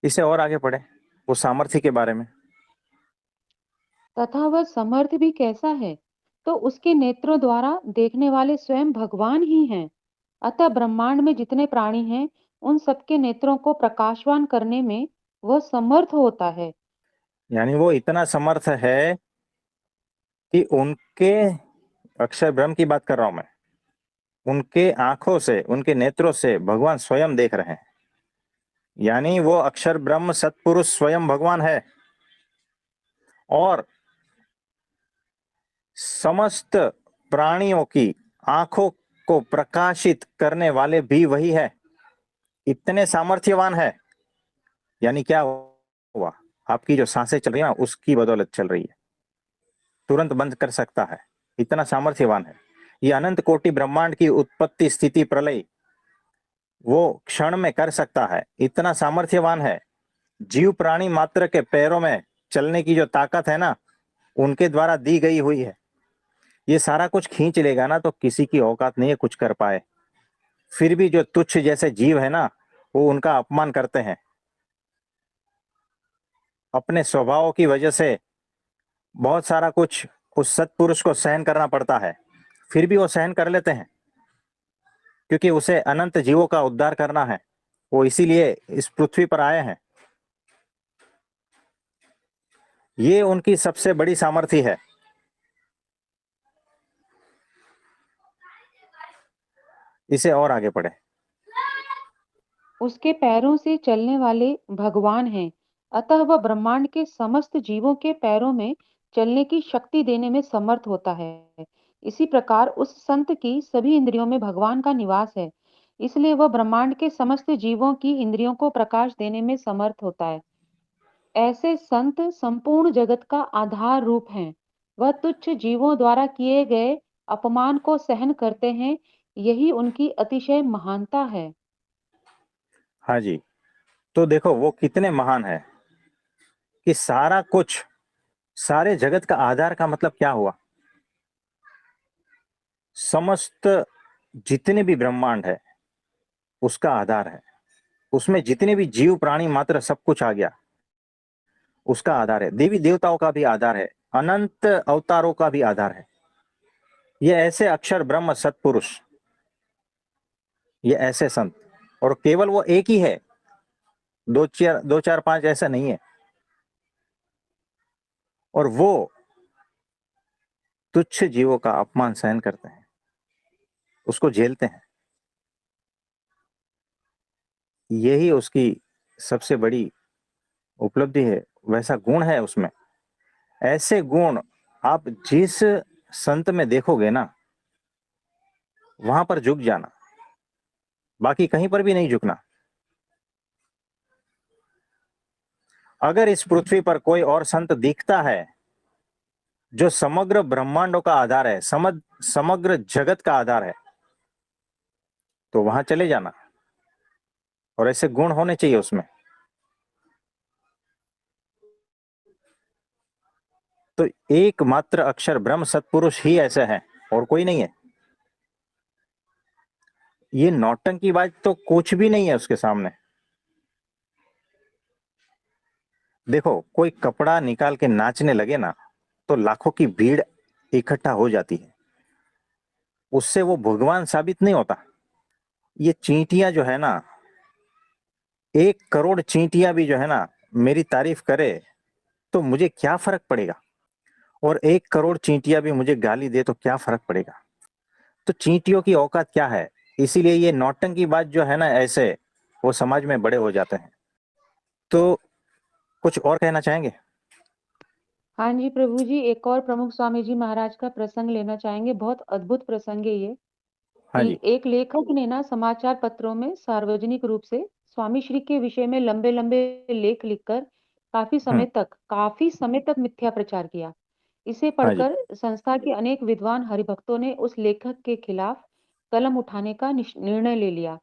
इसे और आगे पढ़े वो सामर्थ्य के बारे में। तथा वह समर्थ भी कैसा है, तो उसके नेत्रों द्वारा देखने वाले स्वयं भगवान ही हैं। अतः ब्रह्मांड में जितने प्राणी हैं, उन सबके नेत्रों को प्रकाशवान करने में वह समर्थ होता है। यानी वो इतना समर्थ है कि उनके, अक्षर ब्रह्म की बात कर रहा हूं मैं, उनके आंखों से, उनके नेत्रों से भगवान स्वयं देख रहे हैं। यानी वो अक्षर ब्रह्म सत्पुरुष स्वयं भगवान है, और समस्त प्राणियों की आंखों को प्रकाशित करने वाले भी वही है। इतने सामर्थ्यवान है। यानी क्या हुआ, आपकी जो सांसें चल रही है ना, उसकी बदौलत चल रही है, तुरंत बंद कर सकता है, इतना सामर्थ्यवान है। ये अनंत कोटि ब्रह्मांड की उत्पत्ति स्थिति प्रलय वो क्षण में कर सकता है, इतना सामर्थ्यवान है। जीव प्राणी मात्र के पैरों में चलने की जो ताकत है ना, उनके द्वारा दी गई हुई है। ये सारा कुछ खींच लेगा ना, तो किसी की औकात नहीं है कुछ कर पाए। फिर भी जो तुच्छ जैसे जीव है ना, वो उनका अपमान करते हैं। अपने स्वभाव की वजह से बहुत सारा कुछ उस सत्पुरुष को सहन करना पड़ता है, फिर भी वो सहन कर लेते हैं, क्योंकि उसे अनंत जीवों का उद्धार करना है। वो इसीलिए इस पृथ्वी पर आए हैं। ये उनकी सबसे बड़ी सामर्थ्य है। इसे और आगे पढ़े। उसके पैरों से चलने वाले भगवान हैं। अतः वह ब्रह्मांड के समस्त जीवों के पैरों में चलने की शक्ति देने में समर्थ होता है। इसी प्रकार उस संत की सभी इंद्रियों में भगवान का निवास है। इसलिए वह ब्रह्मांड के समस्त जीवों की इंद्रियों को प्रकाश देने में समर्थ होता है। ऐसे संत संपूर्ण जगत का आधार रूप हैं। वह तुच्छ जीवों द्वारा किए गए अपमान को सहन करते हैं। यही उनकी अतिशय महानता है। हाँ जी। तो देखो वो कितने महान है कि सारा कुछ, सारे जगत का आधार का मतलब क्या हुआ, समस्त जितने भी ब्रह्मांड है उसका आधार है। उसमें जितने भी जीव प्राणी मात्र सब कुछ आ गया, उसका आधार है। देवी देवताओं का भी आधार है, अनंत अवतारों का भी आधार है। ये ऐसे अक्षर ब्रह्म सत्पुरुष, ये ऐसे संत, और केवल वो एक ही है, दो चार पांच ऐसा नहीं है। और वो तुच्छ जीवों का अपमान सहन करते हैं, उसको झेलते हैं। यही उसकी सबसे बड़ी उपलब्धि है, वैसा गुण है उसमें। ऐसे गुण आप जिस संत में देखोगे ना, वहां पर झुक जाना, बाकी कहीं पर भी नहीं झुकना। अगर इस पृथ्वी पर कोई और संत दिखता है जो समग्र ब्रह्मांडों का आधार है, समग्र जगत का आधार है, तो वहां चले जाना, और ऐसे गुण होने चाहिए उसमें। तो एकमात्र अक्षर ब्रह्म सत्पुरुष ही ऐसे हैं, और कोई नहीं है। ये नौटंकी बात तो कुछ भी नहीं है उसके सामने। देखो कोई कपड़ा निकाल के नाचने लगे ना, तो लाखों की भीड़ इकट्ठा हो जाती है, उससे वो भगवान साबित नहीं होता। ये चींटियां जो है ना, 1 करोड़ चींटियां भी जो है ना मेरी तारीफ करे, तो मुझे क्या फर्क पड़ेगा। और 1 करोड़ चींटियां भी मुझे गाली दे तो क्या फर्क पड़ेगा। तो चींटियों की औकात क्या है। इसीलिए ये नौटंकी बात जो है ना, ऐसे वो समाज में बड़े हो जाते हैं। तो कुछ और कहना चाहेंगे। हाँ जी प्रभु जी, एक और प्रमुख स्वामी जी महाराज का प्रसंग लेना चाहेंगे। बहुत अद्भुत प्रसंग है ये, हाँ कि जी। एक लेखक ने ना समाचार पत्रों में सार्वजनिक रूप से स्वामी श्री के विषय में लंबे लंबे लेख लिखकर काफी समय तक मिथ्या प्रचार किया। इसे हाँ जी। पढ़कर संस्था के अनेक विद्वान हरिभक्तों ने उस लेखक के खिलाफ कलम उठाने का निर्णय ले लिया।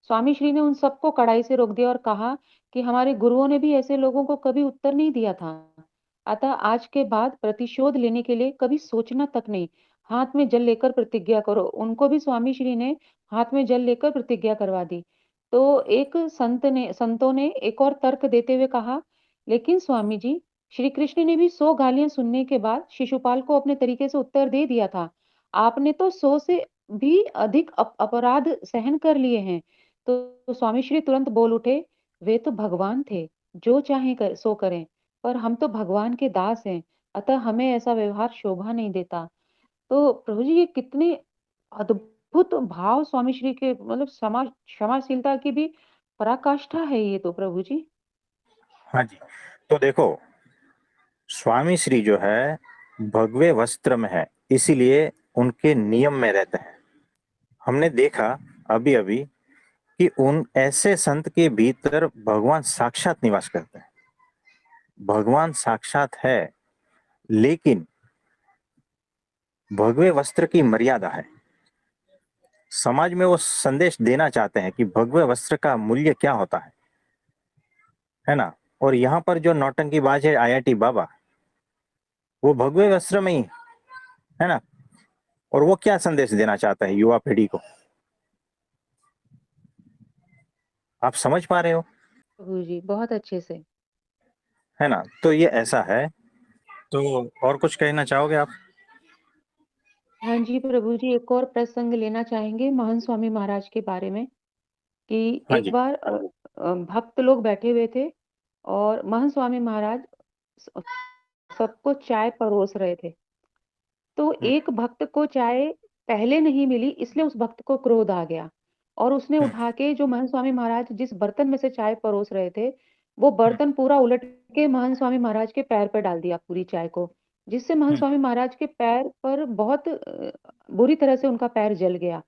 स्वामी श्री ने उन सबको कड़ाई से रोक दिया और कहा कि हमारे गुरुओं ने भी ऐसे लोगों को कभी उत्तर नहीं दिया था। अतः आज के बाद प्रतिशोध लेने के लिए कभी सोचना तक नहीं। हाथ में जल लेकर प्रतिज्ञा करो। उनको भी स्वामी श्री ने हाथ में जल लेकर प्रतिज्ञा करवा दी। तो एक संतों ने एक और तर्क देते हुए कहा, लेकिन स्वामी जी, श्री कृष्ण ने भी 100 गालियाँ सुनने के बाद शिशुपाल को अपने तरीके से उत्तर दे दिया था। आपने तो 100 से भी अधिक अपराध सहन कर लिए हैं। तो स्वामी श्री तुरंत बोल उठे, वे तो भगवान थे, जो चाहें सो करें, पर हम तो भगवान के दास हैं, अतः हमें ऐसा व्यवहार शोभा नहीं देता। तो प्रभु जी, ये कितने अद्भुत भाव स्वामी श्री के, मतलब क्षमाशीलता की भी पराकाष्ठा है ये तो प्रभु जी। हाँ जी। तो देखो, स्वामी श्री जो है भगवे वस्त्र में है, इसीलिए उनके नियम में रहते हैं। हमने देखा अभी अभी कि उन ऐसे संत के भीतर भगवान साक्षात निवास करते हैं। भगवान साक्षात है, लेकिन भगवे वस्त्र की मर्यादा है। समाज में वो संदेश देना चाहते हैं कि भगवे वस्त्र का मूल्य क्या होता है ना। और यहाँ पर जो नौटंकीबाज है आईआईटी बाबा, वो भगवे वस्त्र में ही है ना। और वो क्या संदेश देना चाहता है युवा पीढ़ी को, आप समझ पा रहे हो, प्रभु जी बहुत अच्छे से। है ना। तो ये ऐसा है। तो और कुछ कहना चाहोगे आप? हाँ जी प्रभु जी, एक और प्रसंग लेना चाहेंगे महान स्वामी महाराज के बारे में, कि हाँ एक जी। बार भक्त लोग बैठे हुए थे और महान स्वामी महाराज स- सबको चाय परोस रहे थे। तो हम्म, एक भक्त को चाय पहले नहीं मिली, इसलिए उस भक्त को क्रोध आ गया और उसने हम्म, उठा के, जो महान स्वामी महाराज जिस बर्तन में से चाय परोस रहे थे, वो हम्म, बर्तन पूरा उलट के महान स्वामी महाराज के पैर पर डाल दिया पूरी चाय को, जिससे महान हम्म, स्वामी महाराज के पैर पर बहुत बुरी तरह से उनका पैर जल गया। हम्म,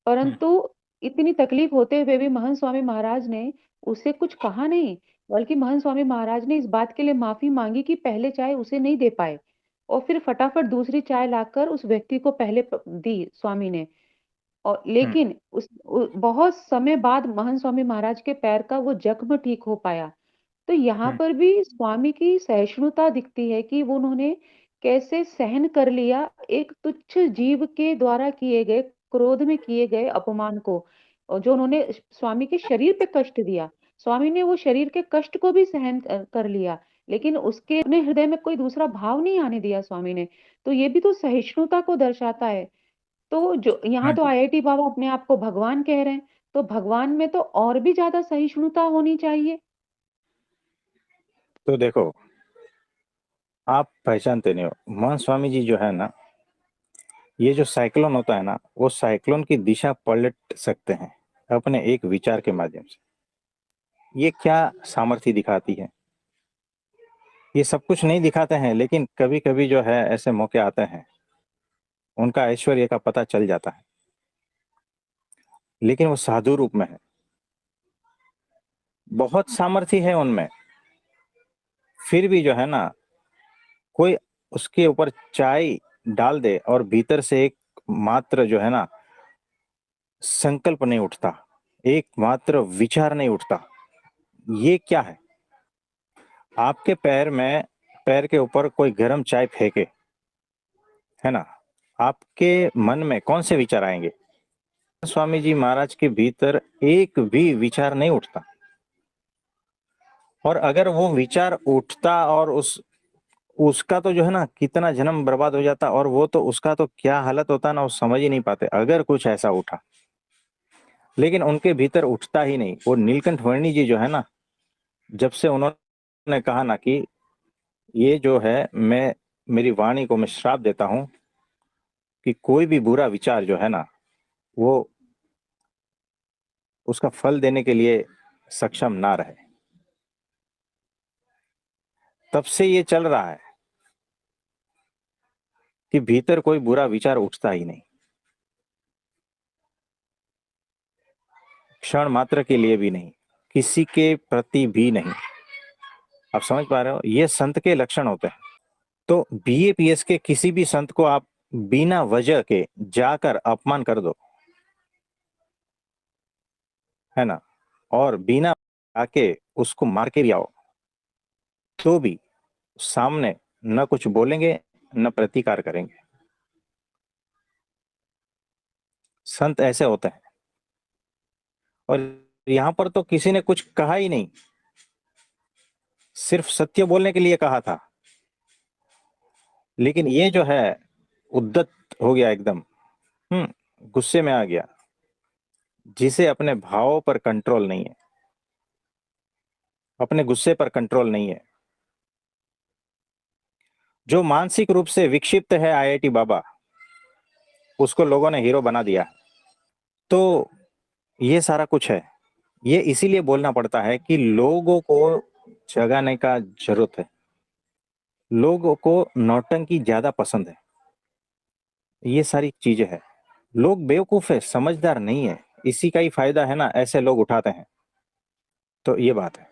परंतु इतनी तकलीफ होते हुए भी महान स्वामी महाराज ने उसे कुछ कहा नहीं, बल्कि महान स्वामी महाराज ने इस बात के लिए माफी मांगी कि पहले चाय उसे नहीं दे पाए, और फिर फटाफट दूसरी चाय लाकर उस व्यक्ति को पहले दी स्वामी ने। और हम्म, लेकिन बहुत समय बाद महान स्वामी महाराज के पैर का वो जख्म ठीक हो पाया। तो यहाँ हम्म, पर भी स्वामी की सहिष्णुता दिखती है कि वो उन्होंने कैसे सहन कर लिया एक तुच्छ जीव के द्वारा किए गए, क्रोध में किए गए अपमान को, और जो उन्होंने स्वामी के शरीर पे कष्ट दिया, स्वामी ने वो शरीर के कष्ट को भी सहन कर लिया, लेकिन उसके अपने हृदय में कोई दूसरा भाव नहीं आने दिया स्वामी ने। तो ये भी तो सहिष्णुता को दर्शाता है। तो जो यहाँ हाँ तो जी। आईआईटी बाबा अपने आप को भगवान कह रहे हैं, तो भगवान में तो और भी ज्यादा सहिष्णुता होनी चाहिए। तो देखो, आप पहचानते नहीं हो, महान स्वामी जी जो है ना, ये जो साइक्लोन होता है ना, वो साइक्लोन की दिशा पलट सकते हैं अपने एक विचार के माध्यम से। ये क्या सामर्थ्य दिखाती है। ये सब कुछ नहीं दिखाते हैं, लेकिन कभी कभी जो है ऐसे मौके आते हैं, उनका ऐश्वर्य का पता चल जाता है, लेकिन वो साधु रूप में है। बहुत सामर्थ्य है उनमें, फिर भी जो है ना, कोई उसके ऊपर चाय डाल दे और भीतर से एक मात्र जो है ना संकल्प नहीं उठता, एक मात्र विचार नहीं उठता। ये क्या है? आपके पैर के ऊपर कोई गर्म चाय फेंके, है ना, आपके मन में कौन से विचार आएंगे? स्वामी जी महाराज के भीतर एक भी विचार नहीं उठता। और अगर वो विचार उठता और उसका तो जो है ना कितना जन्म बर्बाद हो जाता, और वो तो उसका तो क्या हालत होता ना, वो समझ ही नहीं पाते अगर कुछ ऐसा उठा। लेकिन उनके भीतर उठता ही नहीं। वो नीलकंठ वर्णी जी जो है ना, जब से उन्होंने कहा ना कि ये जो है, मैं मेरी वाणी को मैं श्राप देता हूं कि कोई भी बुरा विचार जो है ना, वो उसका फल देने के लिए सक्षम ना रहे, तब से ये चल रहा है कि भीतर कोई बुरा विचार उठता ही नहीं, क्षण मात्र के लिए भी नहीं, किसी के प्रति भी नहीं। आप समझ पा रहे हो, ये संत के लक्षण होते हैं। तो बीएपीएस के किसी भी संत को आप बिना वजह के जाकर अपमान कर दो, है ना, और बिना आके उसको मार के भी आओ, तो भी सामने न कुछ बोलेंगे, न प्रतिकार करेंगे। संत ऐसे होते हैं। और यहां पर तो किसी ने कुछ कहा ही नहीं, सिर्फ सत्य बोलने के लिए कहा था। लेकिन ये जो है उद्दत हो गया एकदम, गुस्से में आ गया, जिसे अपने भावों पर कंट्रोल नहीं है, अपने गुस्से पर कंट्रोल नहीं है, जो मानसिक रूप से विक्षिप्त है आईआईटी बाबा, उसको लोगों ने हीरो बना दिया। तो ये सारा कुछ है। ये इसीलिए बोलना पड़ता है कि लोगों को जगाने का जरूरत है। लोगों को नौटंकी ज्यादा पसंद है, ये सारी चीजें हैं। लोग बेवकूफ है, समझदार नहीं है, इसी का ही फायदा है ना, ऐसे लोग उठाते हैं। तो ये बात है।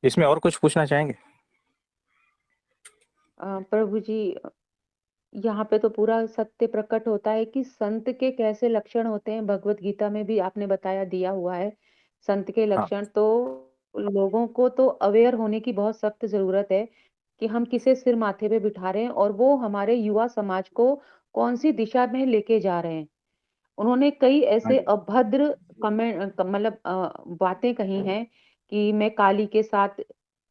इसमें और कुछ पूछना चाहेंगे? प्रभु जी, यहाँ पे तो पूरा सत्य प्रकट होता है कि संत के कैसे लक्षण होते हैं, भगवत गीता में भी आपने बताया दिया हुआ है। संत के हाँ। लक्षण तो लोगों को तो अवेयर होने की बहुत सख्त जरूरत है कि हम किसे सिर माथे पे बिठा रहे हैं और वो हमारे युवा समाज को कौन सी दिशा में लेके जा रहे हैं। उन्होंने कई हाँ ऐसे जी। अभद्र मतलब बातें कही हैं कि मैं काली के साथ,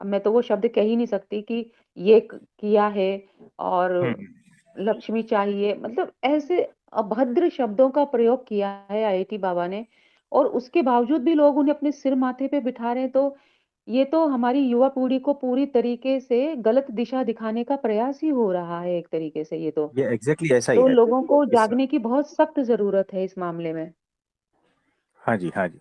मैं तो वो शब्द कह ही नहीं सकती कि ये किया है और हम्म। लक्ष्मी चाहिए, मतलब ऐसे अभद्र शब्दों का प्रयोग किया है आईआईटी बाबा ने, और उसके बावजूद भी लोग उन्हें अपने सिर माथे पे बिठा रहे हैं। तो ये तो हमारी युवा पीढ़ी को पूरी तरीके से गलत दिशा दिखाने का प्रयास ही हो रहा है एक तरीके से ये तो। ये एग्जैक्टली ऐसा ही तो है। लोगों को इस जागने की बहुत सख्त जरूरत है इस मामले में। हाँ जी, हाँ जी।